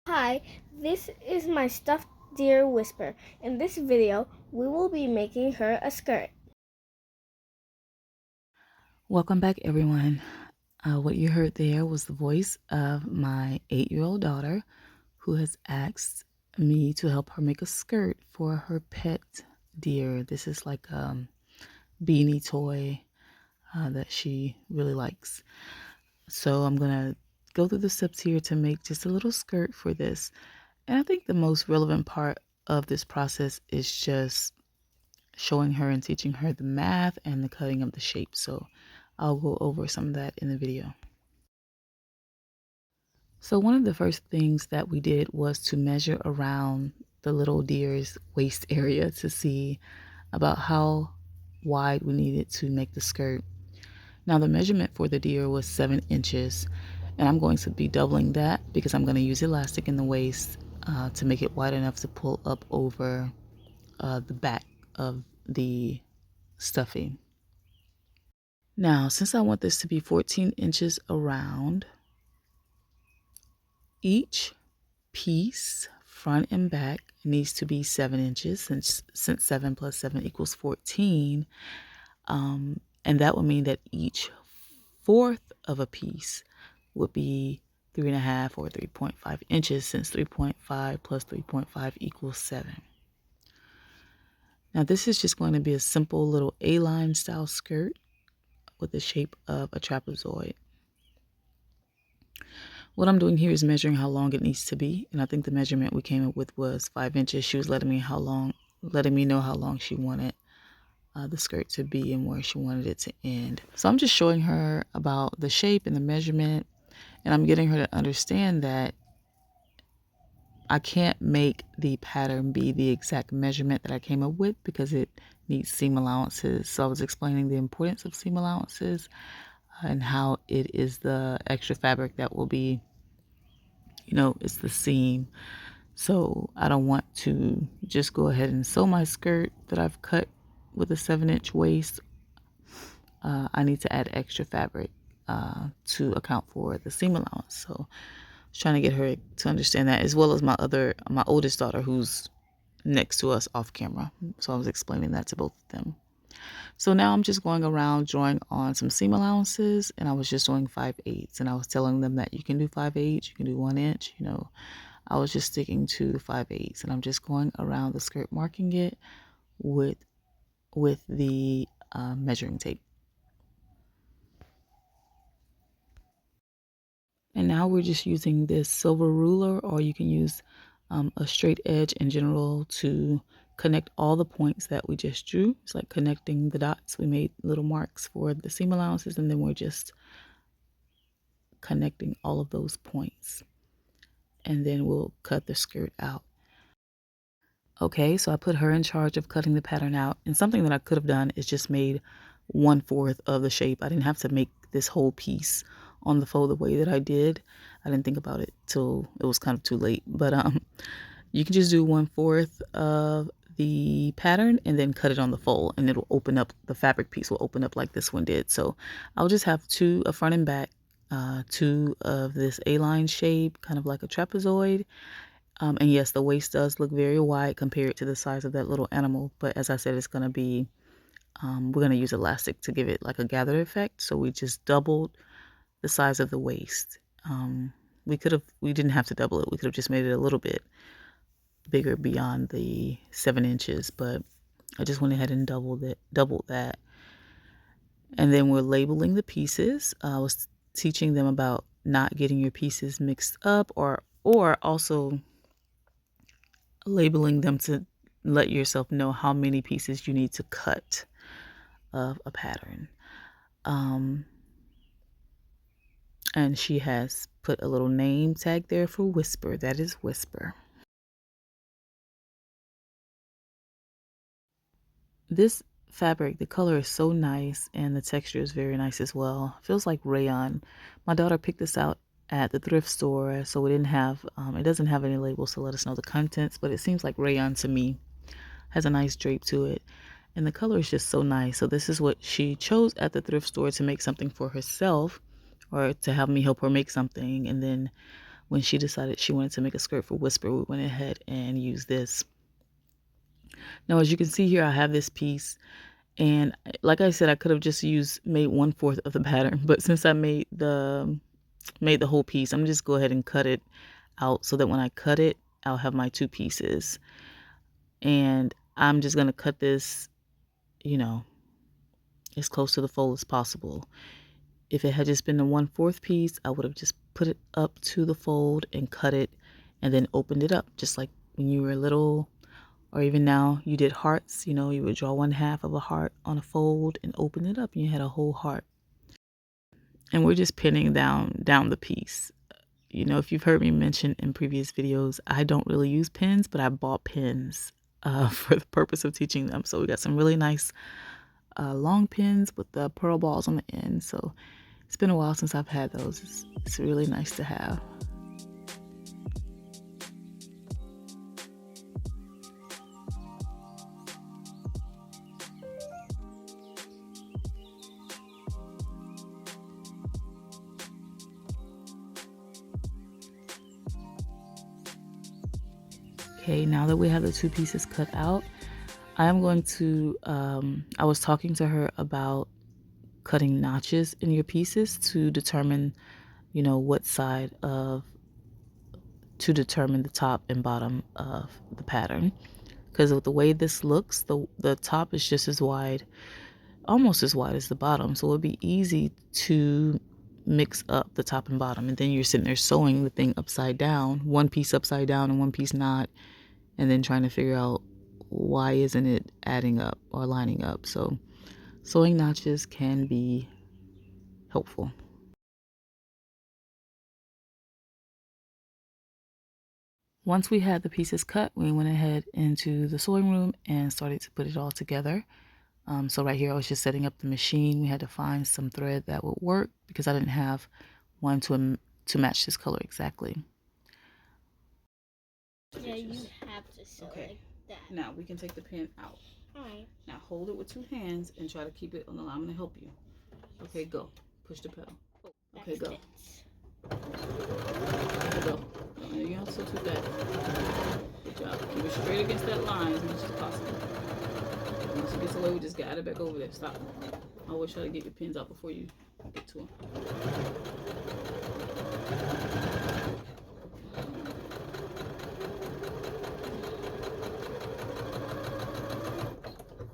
Hi, this is my stuffed deer Whisper. In this video, we will be making her a skirt. Welcome back, everyone. What you heard there was the voice of my 8-year-old daughter who has asked me to help her make a skirt for her pet deer. This is like a beanie toy that she really likes. So I'm going to go through the steps here to make just a little skirt for this. And I think the most relevant part of this process is just showing her and teaching her the math and the cutting of the shape. So I'll go over some of that in the video. So one of the first things that we did was to measure around the little deer's waist area to see about how wide we needed to make the skirt. Now the measurement for the deer was 7 inches, and I'm going to be doubling that because I'm going to use elastic in the waist to make it wide enough to pull up over the back of the stuffing. Now, since I want this to be 14 inches around, each piece, front and back, needs to be 7 inches since 7 plus 7 equals 14. And that would mean that each fourth of a piece would be 3.5 or 3.5 inches since 3.5 plus 3.5 equals 7. Now this is just going to be a simple little A-line style skirt with the shape of a trapezoid. What I'm doing here is measuring how long it needs to be, and I think the measurement we came up with was 5 inches. She was letting me know how long she wanted the skirt to be and where she wanted it to end. So I'm just showing her about the shape and the measurement, and I'm getting her to understand that I can't make the pattern be the exact measurement that I came up with because it needs seam allowances. So I was explaining the importance of seam allowances and how it is the extra fabric that will be, it's the seam. So I don't want to just go ahead and sew my skirt that I've cut with a 7-inch waist. I need to add extra fabric to account for the seam allowance. So I was trying to get her to understand that, as well as my oldest daughter who's next to us off camera. So I was explaining that to both of them. So now I'm just going around drawing on some seam allowances, and I was just doing 5/8, and I was telling them that you can do 5/8, you can do 1 inch, I was just sticking to 5/8, and I'm just going around the skirt marking it with the measuring tape. And now we're just using this silver ruler, or you can use a straight edge in general to connect all the points that we just drew. It's like connecting the dots. We made little marks for the seam allowances, and then we're just connecting all of those points. And then we'll cut the skirt out. Okay, so I put her in charge of cutting the pattern out. And something that I could have done is just made 1/4 of the shape. I didn't have to make this whole piece on the fold the way that I did. I didn't think about it till it was kind of too late. But you can just do 1/4 of the pattern and then cut it on the fold, and it'll open up, the fabric piece will open up like this one did. So I'll just have two, a front and back, two of this A-line shape, kind of like a trapezoid. And yes, the waist does look very wide compared to the size of that little animal. But as I said, it's going to be, we're going to use elastic to give it like a gathered effect. So we just doubled the size of the waist. We didn't have to double it. We could have just made it a little bit bigger beyond the 7 inches, but I just went ahead and doubled that. And then we're labeling the pieces. I was teaching them about not getting your pieces mixed up, or also labeling them to let yourself know how many pieces you need to cut of a pattern. And she has put a little name tag there for Whisper. That is Whisper. This fabric, the color is so nice, and the texture is very nice as well. Feels like rayon. My daughter picked this out at the thrift store, so it doesn't have any labels to let us know the contents, but it seems like rayon to me. Has a nice drape to it, and the color is just so nice. So this is what she chose at the thrift store to make something for herself, or to have me help her make something. And then when she decided she wanted to make a skirt for Whisper, we went ahead and used this. Now, as you can see here, I have this piece, and like I said, I could have just made 1/4 of the pattern, but since I made the whole piece, I'm just go ahead and cut it out so that when I cut it, I'll have my 2 pieces. And I'm just gonna cut this, you know, as close to the fold as possible. If it had just been the 1/4 piece, I would have just put it up to the fold and cut it and then opened it up, just like when you were little, or even now you did hearts. You know, you would draw 1/2 of a heart on a fold and open it up and you had a whole heart. And we're just pinning down the piece. You know, if you've heard me mention in previous videos, I don't really use pins, but I bought pins for the purpose of teaching them. So we got some really nice long pins with the pearl balls on the end. So it's been a while since I've had those. It's really nice to have. Okay, now that we have the 2 pieces cut out, I am going to, I was talking to her about cutting notches in your pieces to determine, you know, to determine the top and bottom of the pattern. Because with the way this looks, the top is just as wide, almost as wide as the bottom. So it would be easy to mix up the top and bottom. And then you're sitting there sewing the thing upside down, one piece upside down and one piece not, and then trying to figure out why isn't it adding up or lining up. So sewing notches can be helpful. Once we had the pieces cut, we went ahead into the sewing room and started to put it all together. So right here, I was just setting up the machine. We had to find some thread that would work because I didn't have one to match this color exactly. Yeah, you have to sew like that. Now we can take the pin out. Alright. Now hold it with 2 hands and try to keep it on the line. I'm going to help you. Okay, go. Push the pedal. Okay, go. Go. You don't have to sew too fast. Good job. You're straight against that line as much as possible. Once it gets away, we just guide it back over there. Stop. Always try to get your pins out before you get to them.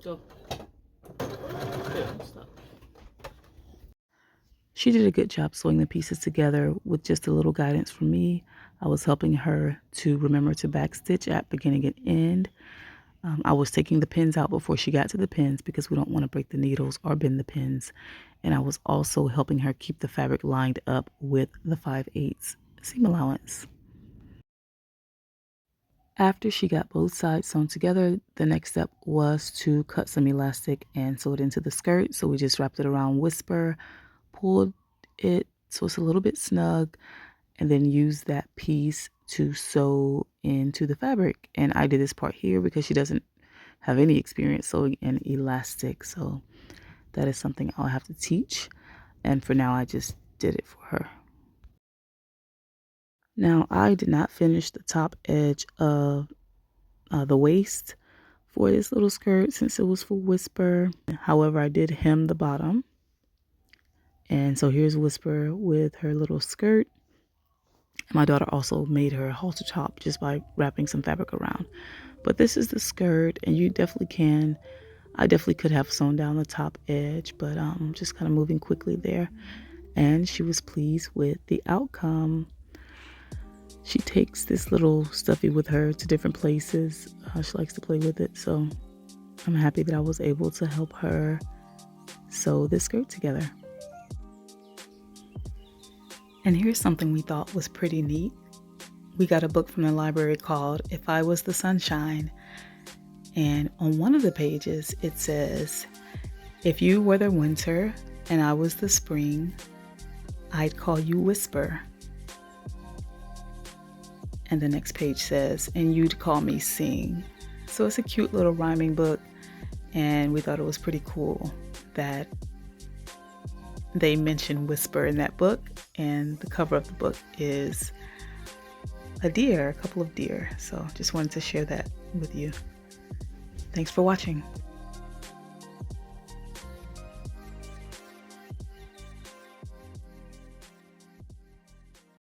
Go. There, stop. She did a good job sewing the pieces together with just a little guidance from me. I was helping her to remember to backstitch at beginning and end. I was taking the pins out before she got to the pins because we don't want to break the needles or bend the pins. And I was also helping her keep the fabric lined up with the 5/8 seam allowance. After she got both sides sewn together, the next step was to cut some elastic and sew it into the skirt. So we just wrapped it around Whisper, pulled it so it's a little bit snug, and then used that piece to sew into the fabric. And I did this part here because she doesn't have any experience sewing in elastic. So that is something I'll have to teach. And for now, I just did it for her. Now, I did not finish the top edge of the waist for this little skirt since it was for Whisper. However, I did hem the bottom. And so here's Whisper with her little skirt. My daughter also made her a halter top just by wrapping some fabric around. But this is the skirt, and you definitely can. I definitely could have sewn down the top edge, but just kind of moving quickly there. And she was pleased with the outcome. She takes this little stuffy with her to different places. She likes to play with it, so I'm happy that I was able to help her sew this skirt together. And here's something we thought was pretty neat. We got a book from the library called If I Was the Sunshine. And on one of the pages, it says, if you were the winter and I was the spring, I'd call you Whisper. And the next page says, and you'd call me Sing. So it's a cute little rhyming book. And we thought it was pretty cool that they mention Whisper in that book. And the cover of the book is a couple of deer. So just wanted to share that with you. Thanks for watching.